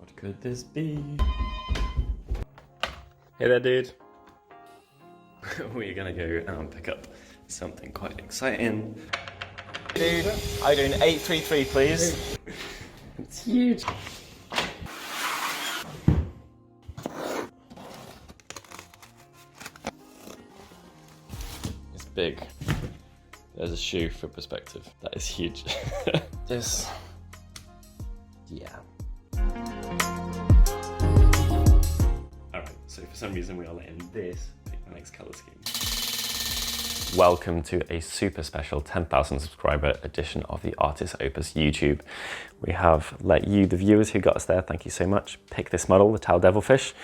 What could this be? Hey there, dude. We're gonna go and pick up something quite exciting. Dude, I do an 833, please. It's huge. It's big. There's a shoe for perspective. That is huge. This, yeah. Alright, so for some reason we are letting this pick the next colour scheme. Welcome to a super special 10,000 subscriber edition of the Artis Opus YouTube. We have let you, the viewers who got us there, thank you so much, pick this model, the Tau Devilfish,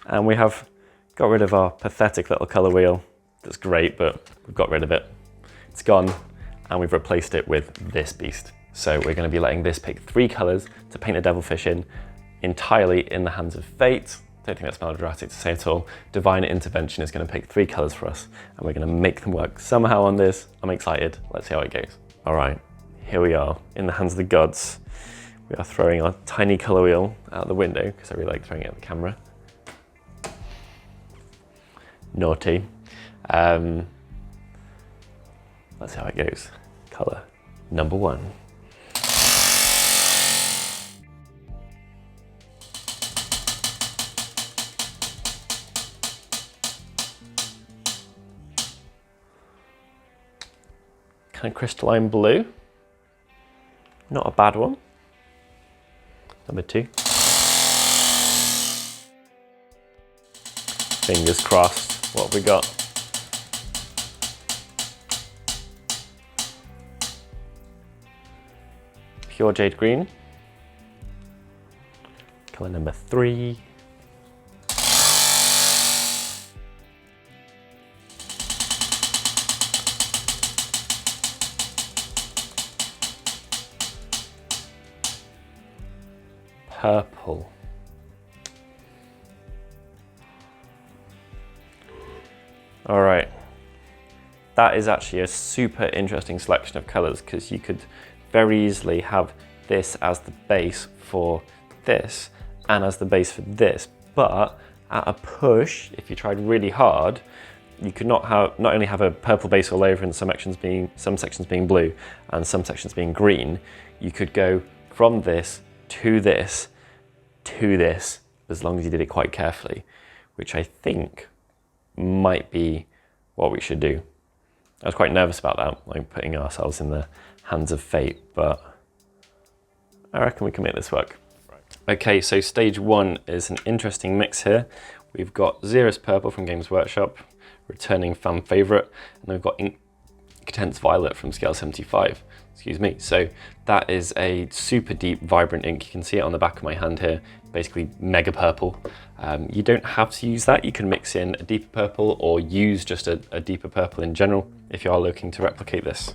and we have got rid of our pathetic little colour wheel. That's great, but we've got rid of it. It's gone, and we've replaced it with this beast. So we're going to be letting this pick 3 colours to paint a devilfish in, entirely in the hands of fate. Don't think that's melodramatic to say at all. Divine intervention is going to pick 3 colours for us, and we're going to make them work somehow on this. I'm excited. Let's see how it goes. All right, here we are in the hands of the gods. We are throwing our tiny colour wheel out the window because I really like throwing it at the camera. Naughty. Let's see how it goes. Colour number 1. Kind of crystalline blue. Not a bad one. Number 2. Fingers crossed. What have we got? Pure jade green. Colour number 3. Purple. All right. That is actually a super interesting selection of colours because you could very easily have this as the base for this and as the base for this, but at a push, if you tried really hard, you could not only have a purple base all over and some sections being blue and some sections being green, you could go from this to this to this as long as you did it quite carefully, which I think might be what we should do. I was quite nervous about that, like putting ourselves in the hands of fate, but I reckon we can make this work. Okay, so stage 1 is an interesting mix here. We've got Xeris Purple from Games Workshop, returning fan favourite, and then we've got Intense Violet from Scale 75, excuse me. So that is a super deep, vibrant ink. You can see it on the back of my hand here, basically mega purple. You don't have to use that. You can mix in a deeper purple or use just a deeper purple in general if you are looking to replicate this.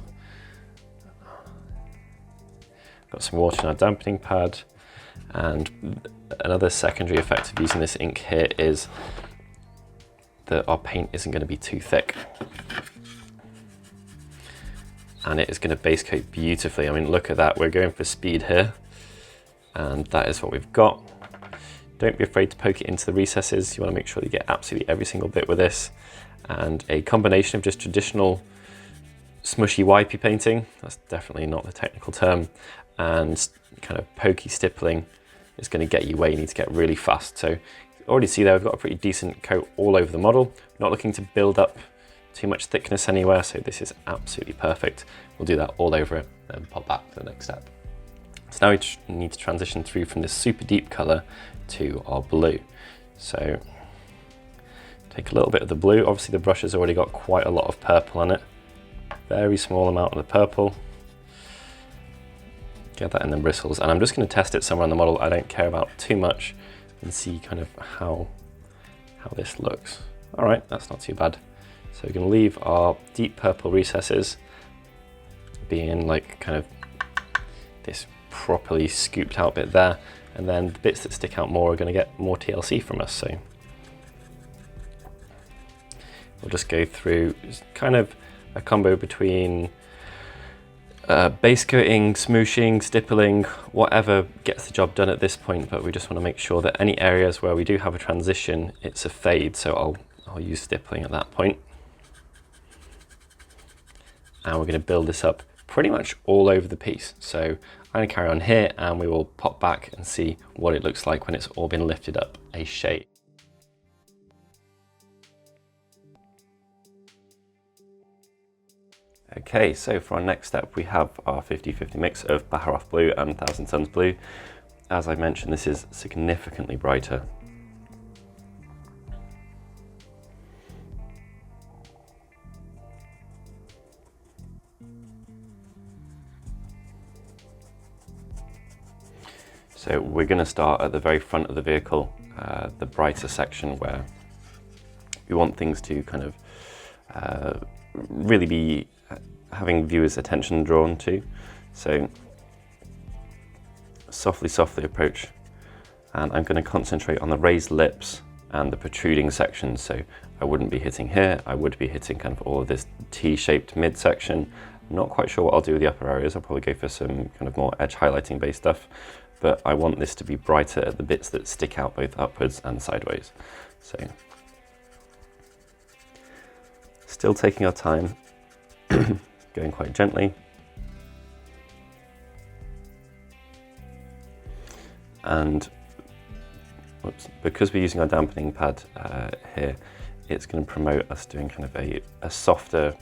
Got some water in our dampening pad, and another secondary effect of using this ink here is that our paint isn't going to be too thick. And it is going to base coat beautifully. I mean, look at that. We're going for speed here. And that is what we've got. Don't be afraid to poke it into the recesses. You want to make sure you get absolutely every single bit with this. And a combination of just traditional smushy wipey painting, that's definitely not the technical term, and kind of pokey stippling is going to get you where you need to get really fast. So you already see there, we've got a pretty decent coat all over the model. Not looking to build up too much thickness anywhere, so this is absolutely perfect. We'll do that all over it and pop back to the next step. So now we need to transition through from this super deep colour to our blue. So take a little bit of the blue. Obviously the brush has already got quite a lot of purple on it. Very small amount of the purple. Get that in the bristles, and I'm just going to test it somewhere on the model I don't care about too much and see kind of how this looks. All right, that's not too bad. So we're going to leave our deep purple recesses being like kind of this properly scooped out bit there, and then the bits that stick out more are going to get more TLC from us. So we'll just go through kind of a combo between Base coating, smooshing, stippling, whatever gets the job done at this point, but we just want to make sure that any areas where we do have a transition, it's a fade, so I'll use stippling at that point. And we're going to build this up pretty much all over the piece. So I'm going to carry on here and we will pop back and see what it looks like when it's all been lifted up a shade. Okay, so for our next step, we have our 50-50 mix of Baccarat blue and Thousand Suns blue. As I mentioned, this is significantly brighter. So we're going to start at the very front of the vehicle, the brighter section where we want things to kind of really be having viewers' attention drawn to. So softly approach, and I'm going to concentrate on the raised lips and the protruding sections. So I wouldn't be hitting here, I would be hitting kind of all of this T-shaped midsection. I'm not quite sure what I'll do with the upper areas. I'll probably go for some kind of more edge highlighting based stuff, but I want this to be brighter at the bits that stick out both upwards and sideways. So still taking our time, going quite gently. And because we're using our dampening pad here, it's going to promote us doing kind of a softer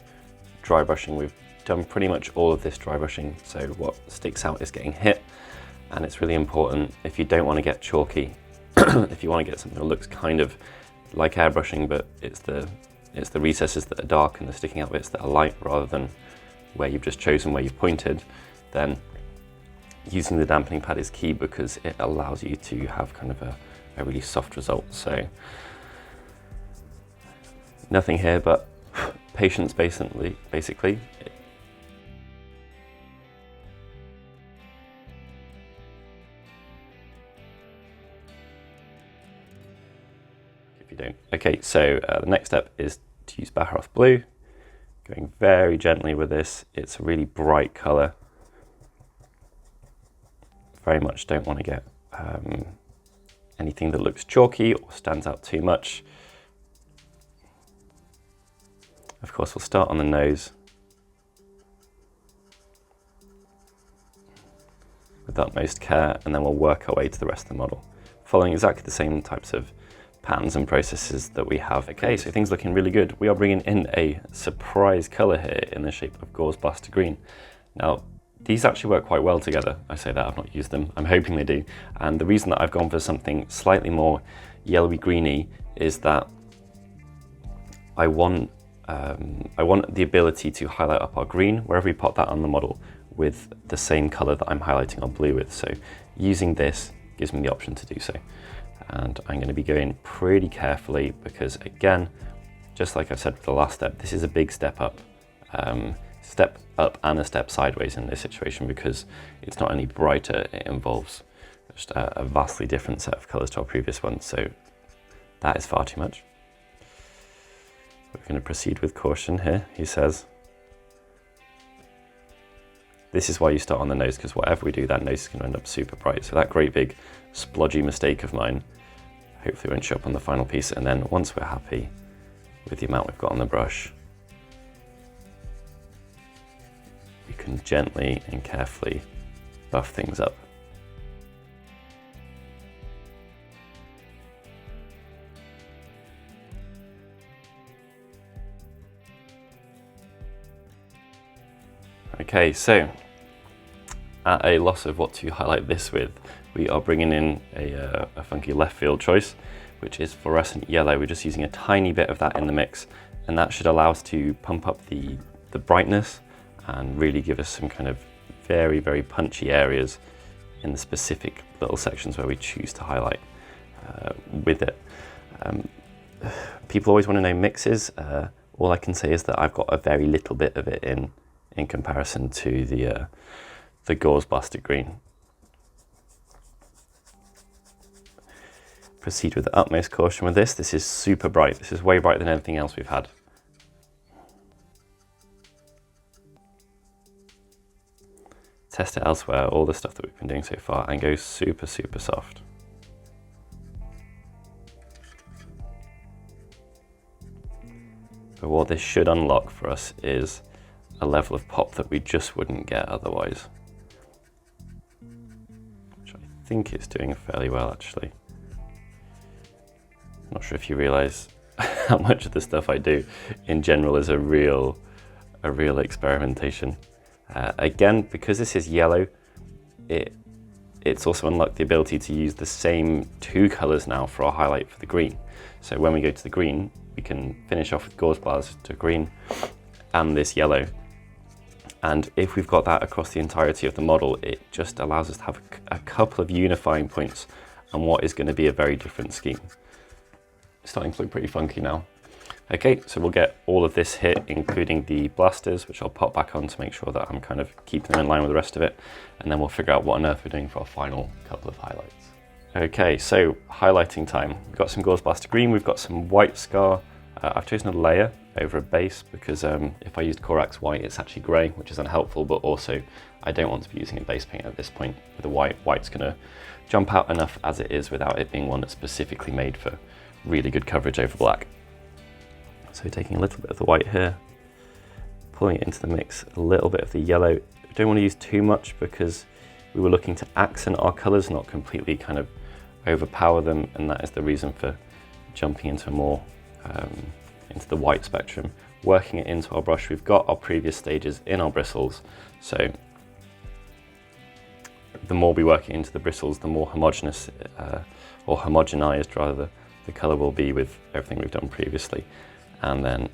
dry brushing. We've done pretty much all of this dry brushing, so what sticks out is getting hit, and it's really important if you don't want to get chalky, if you want to get something that looks kind of like airbrushing, but it's the recesses that are dark and the sticking out bits that are light rather than where you've just chosen where you've pointed, then using the dampening pad is key because it allows you to have kind of a really soft result. So nothing here but patience basically. If you don't. Okay, so the next step is to use Baccarat blue. Going very gently with this. It's a really bright colour. Very much don't want to get anything that looks chalky or stands out too much. Of course, we'll start on the nose with utmost care, and then we'll work our way to the rest of the model, following exactly the same types of patterns and processes that we have. Okay, so things looking really good. We are bringing in a surprise color here in the shape of Gauze Buster Green. Now, these actually work quite well together. I say that, I've not used them. I'm hoping they do. And the reason that I've gone for something slightly more yellowy greeny is that I want the ability to highlight up our green wherever we pop that on the model with the same color that I'm highlighting our blue with. So using this gives me the option to do so. And I'm going to be going pretty carefully because, again, just like I said with the last step, this is a big step up and a step sideways in this situation because it's not only brighter, it involves just a vastly different set of colors to our previous one. So that is far too much. We're going to proceed with caution here, he says. This is why you start on the nose, because whatever we do, that nose is going to end up super bright. So that great big splodgy mistake of mine hopefully won't show up on the final piece. And then once we're happy with the amount we've got on the brush, we can gently and carefully buff things up. Okay, so at a loss of what to highlight this with, we are bringing in a funky left field choice, which is fluorescent yellow. We're just using a tiny bit of that in the mix, and that should allow us to pump up the brightness and really give us some kind of very, very punchy areas in the specific little sections where we choose to highlight with it. People always want to know mixes. All I can say is that I've got a very little bit of it in comparison to the Gauze Buster Green. Proceed with the utmost caution with this. This is super bright. This is way brighter than anything else we've had. test it elsewhere, all the stuff that we've been doing so far, and go super, super soft. But what this should unlock for us is a level of pop that we just wouldn't get otherwise. Which I think it's doing fairly well, actually. Not sure if you realize how much of the stuff I do in general is a real experimentation. Again, because this is yellow, it's also unlocked the ability to use the same two colors now for our highlight for the green. So when we go to the green, we can finish off with gauze bars to green and this yellow. And if we've got that across the entirety of the model, it just allows us to have a couple of unifying points on what is going to be a very different scheme. It's starting to look pretty funky now. Okay, so we'll get all of this hit, including the blasters, which I'll pop back on to make sure that I'm kind of keeping them in line with the rest of it. And then we'll figure out what on earth we're doing for our final couple of highlights. Okay, so highlighting time. We've got some gauze blaster green, we've got some white scar. I've chosen a layer over a base because if I used Corax white, it's actually grey, which is unhelpful, but also I don't want to be using a base paint at this point with the white. White's gonna jump out enough as it is without it being one that's specifically made for really good coverage over black. So taking a little bit of the white here, pulling it into the mix, a little bit of the yellow. We don't want to use too much because we were looking to accent our colours, not completely kind of overpower them, and that is the reason for jumping into more into the white spectrum, working it into our brush. We've got our previous stages in our bristles, so the more we work it into the bristles, the more homogeneous or homogenized rather the colour will be with everything we've done previously. And then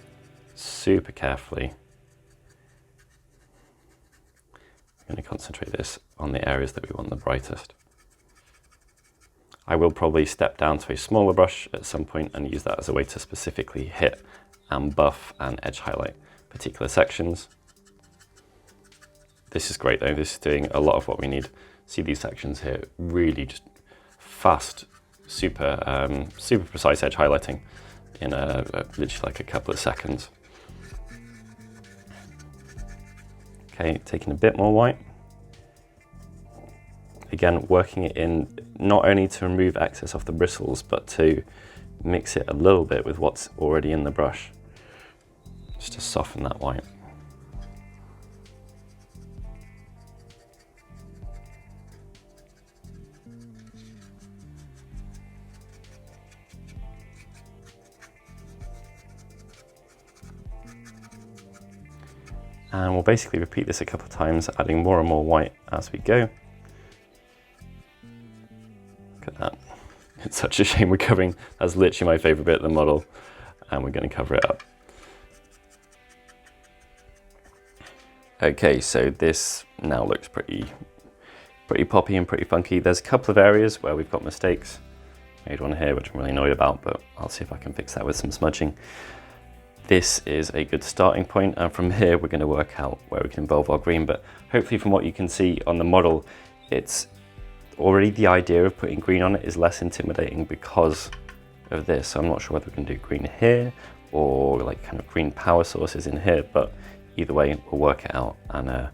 super carefully, I'm going to concentrate this on the areas that we want the brightest. I will probably step down to a smaller brush at some point and use that as a way to specifically hit and buff and edge highlight particular sections. This is great though, this is doing a lot of what we need. See these sections here, really just fast, super precise edge highlighting in literally like a couple of seconds. Okay, taking a bit more white. Again, working it in not only to remove excess off the bristles, but to mix it a little bit with what's already in the brush, just to soften that white. And we'll basically repeat this a couple of times, adding more and more white as we go. Look at that. It's such a shame we're covering, that's literally my favorite bit of the model, and we're going to cover it up. Okay, so this now looks pretty poppy and pretty funky. There's a couple of areas where we've got mistakes. Made one here, which I'm really annoyed about, but I'll see if I can fix that with some smudging. This is a good starting point, and from here we're going to work out where we can involve our green, but hopefully from what you can see on the model, it's already the idea of putting green on it is less intimidating because of this. So I'm not sure whether we can do green here or like kind of green power sources in here, but either way we'll work it out, and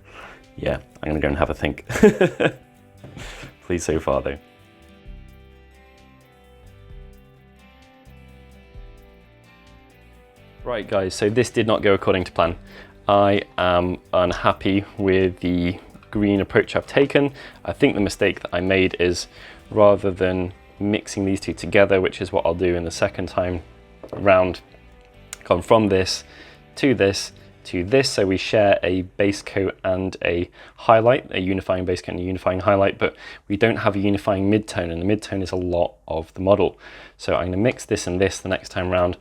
yeah, I'm going to go and have a think. Please so far though. Right guys, so this did not go according to plan. I am unhappy with the green approach I've taken. I think the mistake that I made is, rather than mixing these two together, which is what I'll do in the second time round, gone from this to this to this, so we share a base coat and a highlight, a unifying base coat and a unifying highlight, but we don't have a unifying mid-tone, and the mid-tone is a lot of the model. So I'm going to mix this and this the next time round,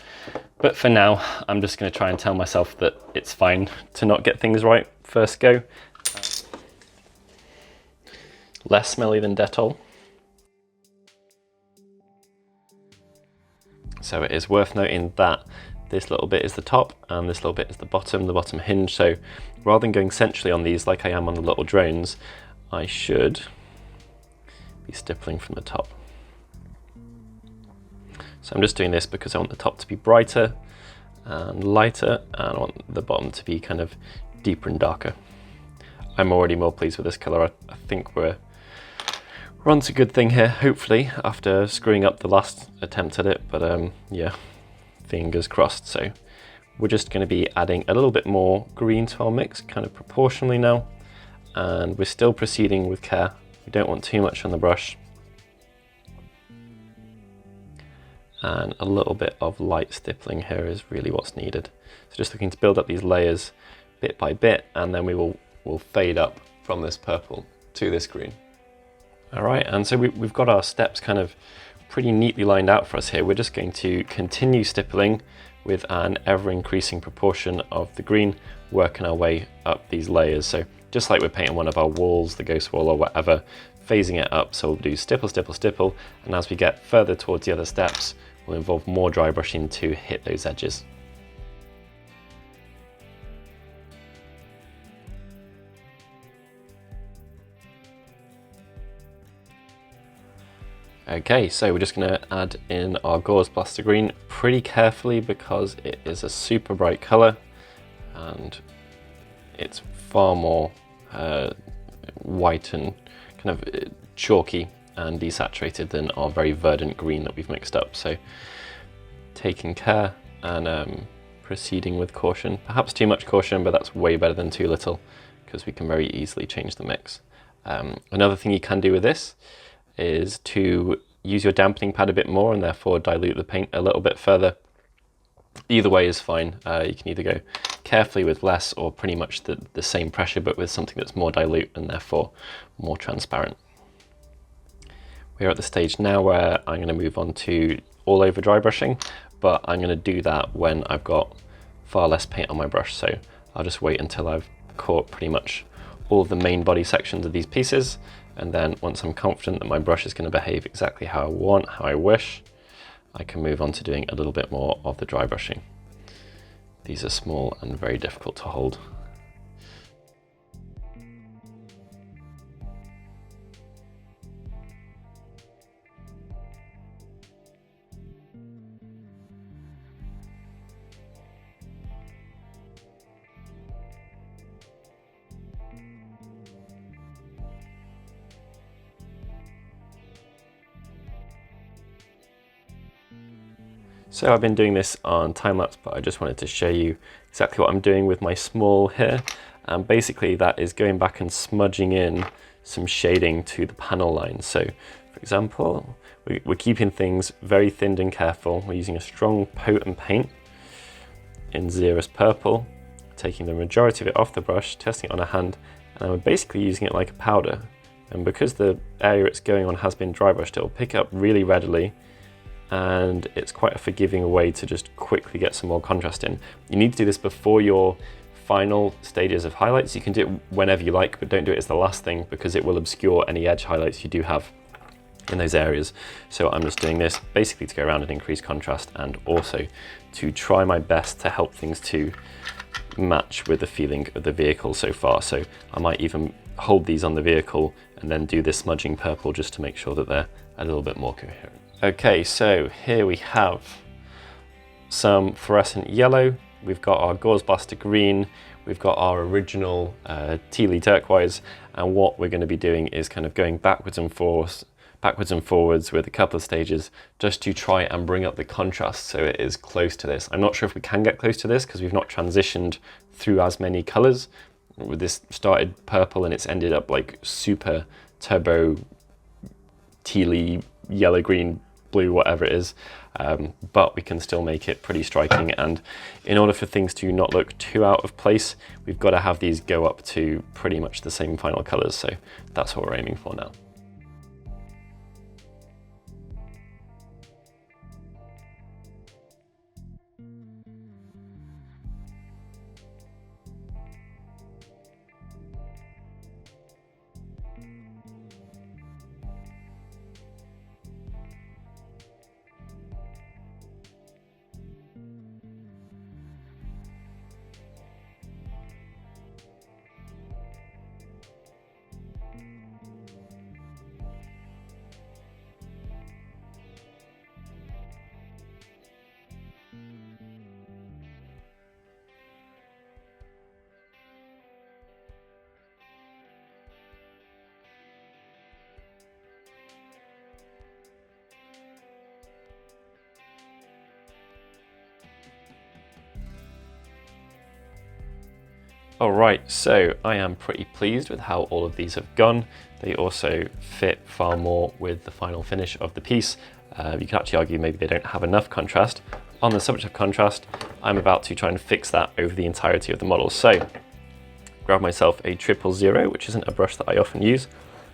but for now I'm just going to try and tell myself that it's fine to not get things right first go. Less smelly than Dettol. So it is worth noting that this little bit is the top and this little bit is the bottom hinge. So rather than going centrally on these like I am on the little drones, I should be stippling from the top. So I'm just doing this because I want the top to be brighter and lighter, and I want the bottom to be kind of deeper and darker. I'm already more pleased with this colour. I think we're on to a good thing here, hopefully, after screwing up the last attempt at it, but yeah, fingers crossed. So we're just going to be adding a little bit more green to our mix, kind of proportionally now, and we're still proceeding with care. We don't want too much on the brush. And a little bit of light stippling here is really what's needed. So just looking to build up these layers bit by bit, and then we'll fade up from this purple to this green. All right, and so we've got our steps kind of pretty neatly lined out for us here. We're just going to continue stippling with an ever-increasing proportion of the green, working our way up these layers. So just like we're painting one of our walls, the ghost wall or whatever, phasing it up. So we'll do stipple, stipple, stipple, and as we get further towards the other steps, we'll involve more dry brushing to hit those edges. Okay, so we're just going to add in our Gauze Blaster Green pretty carefully because it is a super bright colour and it's far more white and kind of chalky and desaturated than our very verdant green that we've mixed up. So taking care and proceeding with caution. Perhaps too much caution, but that's way better than too little because we can very easily change the mix. Another thing you can do with this is to use your dampening pad a bit more and therefore dilute the paint a little bit further. Either way is fine. You can either go carefully with less or pretty much the same pressure but with something that's more dilute and therefore more transparent. We're at the stage now where I'm going to move on to all over dry brushing, but I'm going to do that when I've got far less paint on my brush. So I'll just wait until I've caught pretty much all of the main body sections of these pieces, and then once I'm confident that my brush is going to behave exactly how I want, how I wish, I can move on to doing a little bit more of the dry brushing. These are small and very difficult to hold. So I've been doing this on time-lapse, but I just wanted to show you exactly what I'm doing with my small here. And basically that is going back and smudging in some shading to the panel lines. So for example, we're keeping things very thin and careful. We're using a strong potent paint in Xeris Purple, taking the majority of it off the brush, testing it on a hand, and we're basically using it like a powder. And because the area it's going on has been dry brushed, it'll pick up really readily, and it's quite a forgiving way to just quickly get some more contrast in. You need to do this before your final stages of highlights. You can do it whenever you like, but don't do it as the last thing because it will obscure any edge highlights you do have in those areas. So I'm just doing this basically to go around and increase contrast, and also to try my best to help things to match with the feeling of the vehicle so far. So I might even hold these on the vehicle and then do this smudging purple just to make sure that they're a little bit more coherent. Okay, so here we have some fluorescent yellow, we've got our Gauze Blaster Green, we've got our original tealy turquoise, and what we're going to be doing is kind of going backwards and forwards with a couple of stages just to try and bring up the contrast so it is close to this. I'm not sure if we can get close to this because we've not transitioned through as many colours. With this started purple and it's ended up like super turbo tealy yellow, green, blue, whatever it is, but we can still make it pretty striking. And in order for things to not look too out of place, we've got to have these go up to pretty much the same final colours, so that's what we're aiming for now. Alright, so I am pretty pleased with how all of these have gone. They also fit far more with the final finish of the piece. You could actually argue maybe they don't have enough contrast. On the subject of contrast, I'm about to try and fix that over the entirety of the model. So, grab myself a 000, which isn't a brush that I often use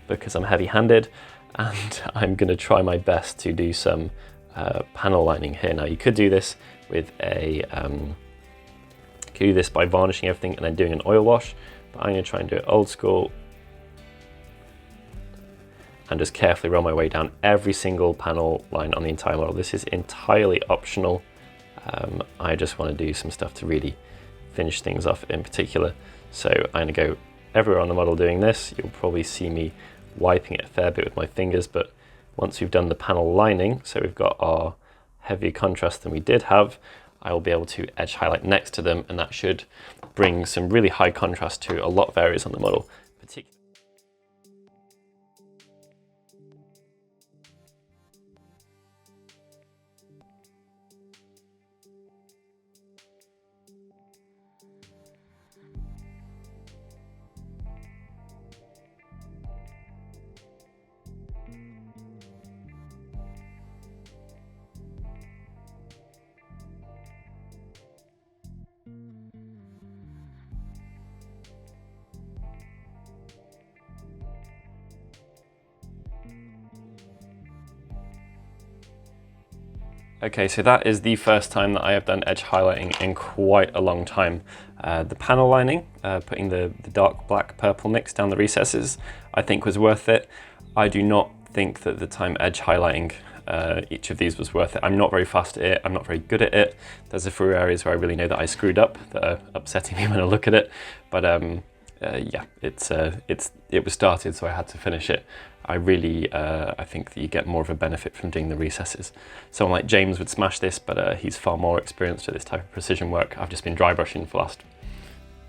because I'm heavy-handed, and I'm going to try my best to do some panel lining here. Now, you could do this with a do this by varnishing everything and then doing an oil wash, but I'm going to try and do it old school and just carefully run my way down every single panel line on the entire model. This is entirely optional. I just want to do some stuff to really finish things off in particular. So I'm going to go everywhere on the model doing this. You'll probably see me wiping it a fair bit with my fingers, but once we've done the panel lining, so we've got our heavier contrast than we did have, I will be able to edge highlight next to them, and that should bring some really high contrast to a lot of areas on the model. Okay, so that is the first time that I have done edge highlighting in quite a long time. The panel lining, putting the dark black purple mix down the recesses, I think was worth it. I do not think that the time edge highlighting each of these was worth it. I'm not very fast at it, I'm not very good at it. There's a few areas where I really know that I screwed up that are upsetting me when I look at it, but yeah, it was started, so I had to finish it. I really, I think that you get more of a benefit from doing the recesses. Someone like James would smash this, but he's far more experienced at this type of precision work. I've just been dry brushing for the last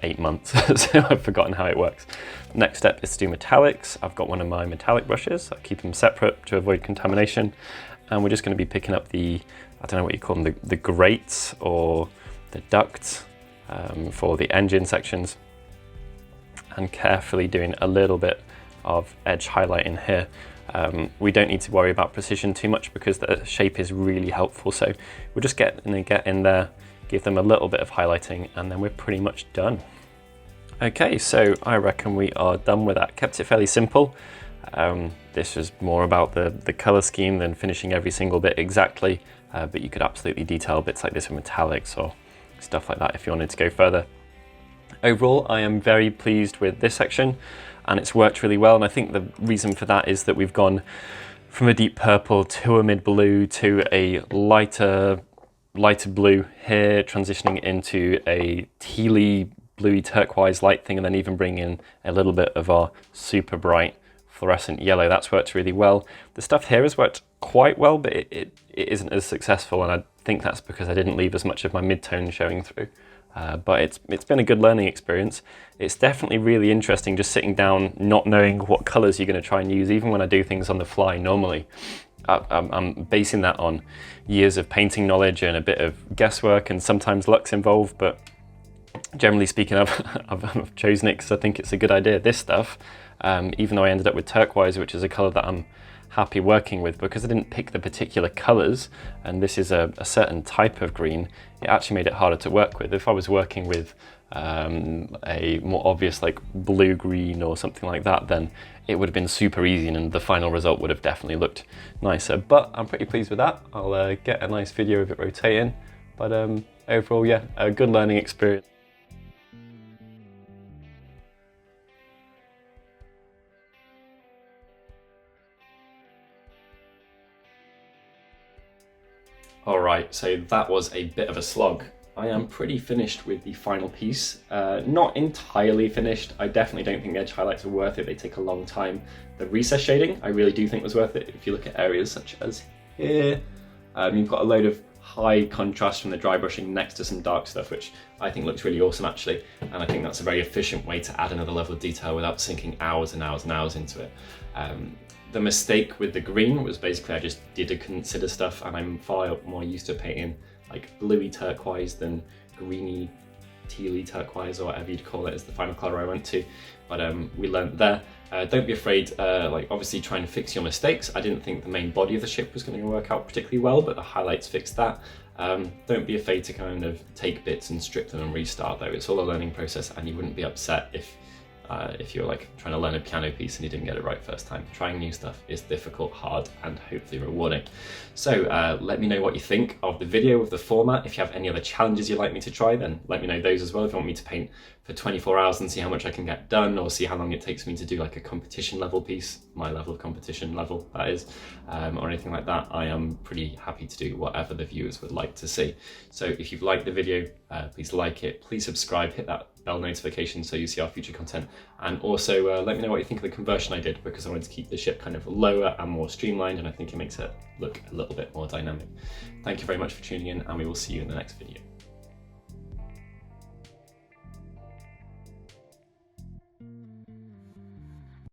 8 months, so I've forgotten how it works. Next step is to do metallics. I've got one of my metallic brushes. I keep them separate to avoid contamination. And we're just going to be picking up the, I don't know what you call them, the grates or the ducts for the engine sections, and carefully doing a little bit of edge highlighting here. We don't need to worry about precision too much because the shape is really helpful. So we'll just get in there, give them a little bit of highlighting, and then we're pretty much done. Okay, so I reckon we are done with that. Kept it fairly simple. This was more about the color scheme than finishing every single bit exactly, but you could absolutely detail bits like this with metallics or stuff like that if you wanted to go further. Overall, I am very pleased with this section, and it's worked really well, and I think the reason for that is that we've gone from a deep purple to a mid blue to a lighter blue here, transitioning into a tealy bluey turquoise light thing, and then even bring in a little bit of our super bright fluorescent yellow. That's worked really well. The stuff here has worked quite well, but it isn't as successful, and I think that's because I didn't leave as much of my mid-tone showing through. But it's been a good learning experience. It's definitely really interesting just sitting down, not knowing what colors you're going to try and use, even when I do things on the fly normally. I'm basing that on years of painting knowledge and a bit of guesswork, and sometimes luck's involved, but generally speaking, I've chosen it because I think it's a good idea. This stuff, even though I ended up with turquoise, which is a color that I'm happy working with, because I didn't pick the particular colors, and this is a certain type of green, it actually made it harder to work with. If I was working with a more obvious like blue green or something like that, then it would have been super easy and the final result would have definitely looked nicer. But I'm pretty pleased with that. I'll get a nice video of it rotating, but overall, yeah, a good learning experience. Alright, so that was a bit of a slog. I am pretty finished with the final piece. Not entirely finished. I definitely don't think the edge highlights are worth it. They take a long time. The recess shading, I really do think was worth it. If you look at areas such as here, you've got a load of high contrast from the dry brushing next to some dark stuff, which I think looks really awesome actually. And I think that's a very efficient way to add another level of detail without sinking hours and hours and hours into it. The mistake with the green was basically I just didn't consider stuff, and I'm far more used to painting like bluey turquoise than greeny tealy turquoise or whatever you'd call it is the final colour I went to, but we learnt there. Don't be afraid, like obviously try and fix your mistakes. I didn't think the main body of the ship was going to work out particularly well, but the highlights fixed that. Don't be afraid to kind of take bits and strip them and restart though. It's all a learning process, and you wouldn't be upset if you're like trying to learn a piano piece and you didn't get it right first time. Trying new stuff is difficult, hard, and hopefully rewarding. So let me know what you think of the video, of the format. If you have any other challenges you'd like me to try, then let me know those as well. If you want me to paint for 24 hours and see how much I can get done, or see how long it takes me to do like a competition level piece, my level of competition level that is, or anything like that, I am pretty happy to do whatever the viewers would like to see. So if you've liked the video, please like it, please subscribe, hit that bell notification so you see our future content, and also let me know what you think of the conversion I did, because I wanted to keep the ship kind of lower and more streamlined, and I think it makes it look a little bit more dynamic. Thank you very much for tuning in, and we will see you in the next video.